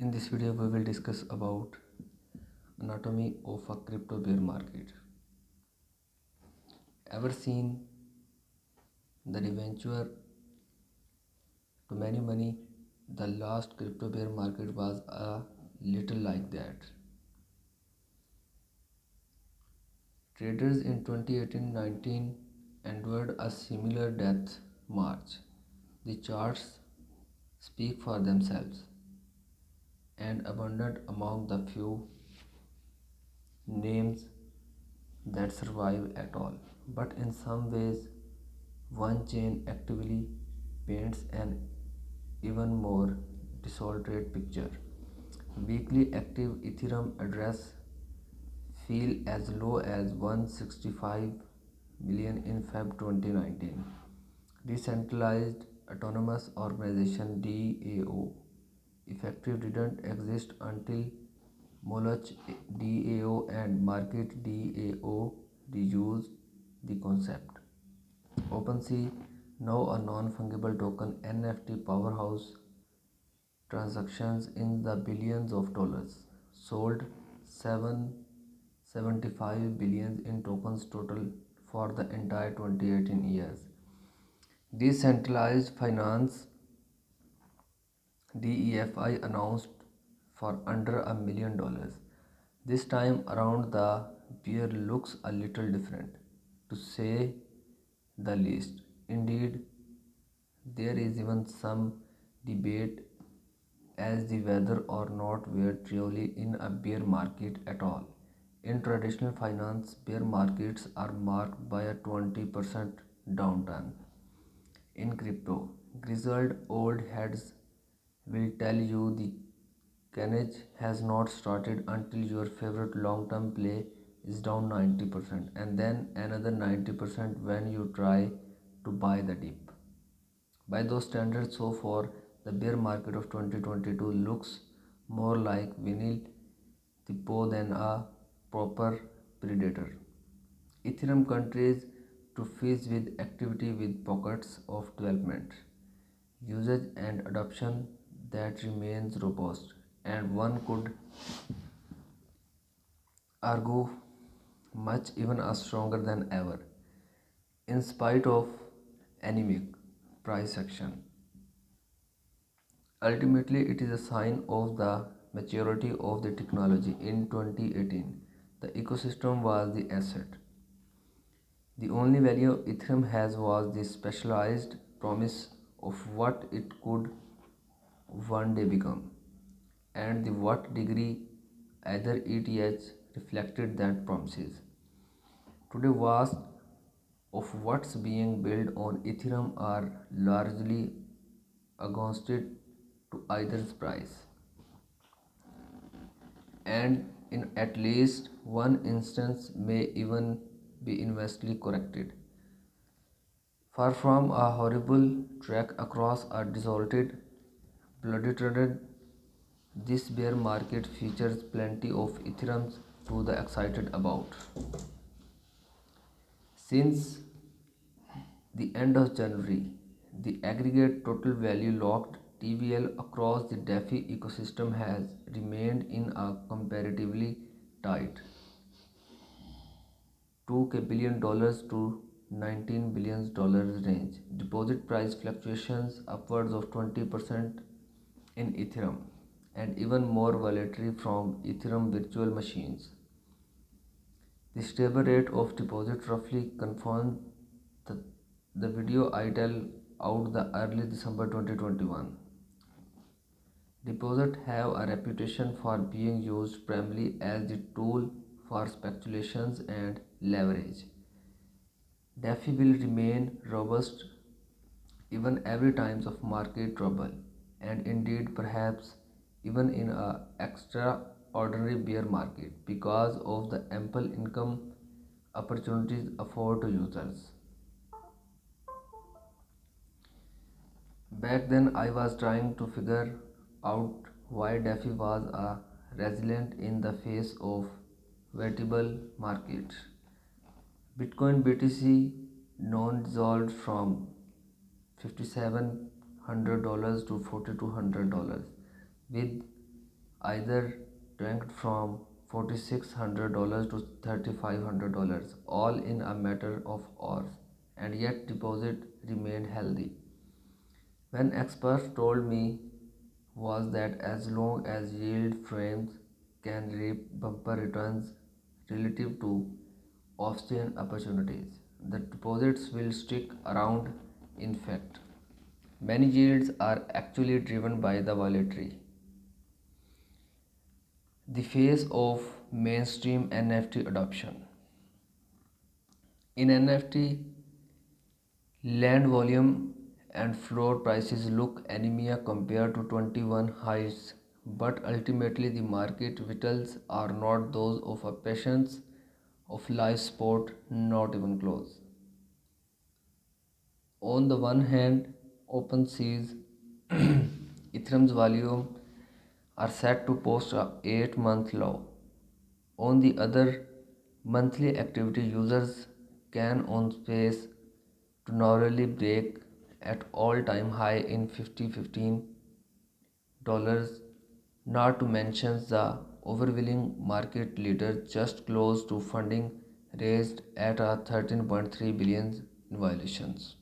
In this video, we will discuss about anatomy of a crypto bear market. Ever seen the debenture to many money? The last crypto bear market was a little like that. Traders in 2018-19 endured a similar death march. The charts speak for themselves, and abundant among the few names that survive at all. But in some ways, one chain actively paints an even more distorted picture. Weekly active Ethereum address fell as low as 165 million in Feb 2019. Decentralized Autonomous Organization DAO effective didn't exist until Moloch DAO and Market DAO reused the concept. OpenSea, now a non-fungible token NFT powerhouse, transactions in the billions of dollars, sold 775 billion in tokens total for the entire 2018 years. Decentralized Finance DEFI announced for under $1 million. This time around, the beer looks a little different, to say the least. Indeed, there is even some debate as to whether or not we are truly in a bear market at all. In traditional finance, bear markets are marked by a 20% downturn. In crypto, grizzled old heads will tell you the carnage has not started until your favorite long-term play is down 90% and then another 90% when you try to buy the dip. By those standards, so far, the bear market of 2022 looks more like Winnie the Pooh than a proper predator. Ethereum continues to fish with activity with pockets of development, usage and adoption that remains robust, and one could argue much even stronger than ever, in spite of anemic price action. Ultimately, it is a sign of the maturity of the technology. In 2018, the ecosystem was the asset. The only value Ethereum has was the specialized promise of what it could one day become, and the what degree either ETH reflected that promises. Today, vast of what's being built on Ethereum are largely agnostic to either's price, and in at least one instance may even be inversely corrected. Far from a horrible trek across a desolate, bloody this bear market features plenty of Ethereums to the excited about. Since the end of January, the aggregate total value locked TVL across the DeFi ecosystem has remained in a comparatively tight $2 billion to $19 billion range. Deposit price fluctuations upwards of 20% in Ethereum, and even more volatility from Ethereum virtual machines. The stable rate of deposit roughly confirmed the video I tell out the early December 2021. Deposits have a reputation for being used primarily as the tool for speculations and leverage. DeFi will remain robust even every times of market trouble, and indeed perhaps even in a extraordinary bear market because of the ample income opportunities afforded to users. Back then I was trying to figure out why DeFi was a resilient in the face of vertible markets. Bitcoin BTC non-dissolved from $5,700 to $4,200 with either tanked from $4,600 to $3,500, all in a matter of hours, and yet deposit remained healthy. When experts told me was that as long as yield frames can reap bumper returns relative to off-chain opportunities, the deposits will stick around. In fact, many yields are actually driven by the volatility. The phase of mainstream NFT adoption. In NFT, land volume and floor prices look anemia compared to 21 highs, but ultimately the market vitals are not those of a patience of live sport, not even close. On the one hand, OpenSea's Ethereum's volume are set to post a 8-month low. On the other, monthly activity users can on space to narrowly break at all-time high in 50 $15, not to mention the overwhelming market leader just close to funding raised at a 13.3 billion in violations.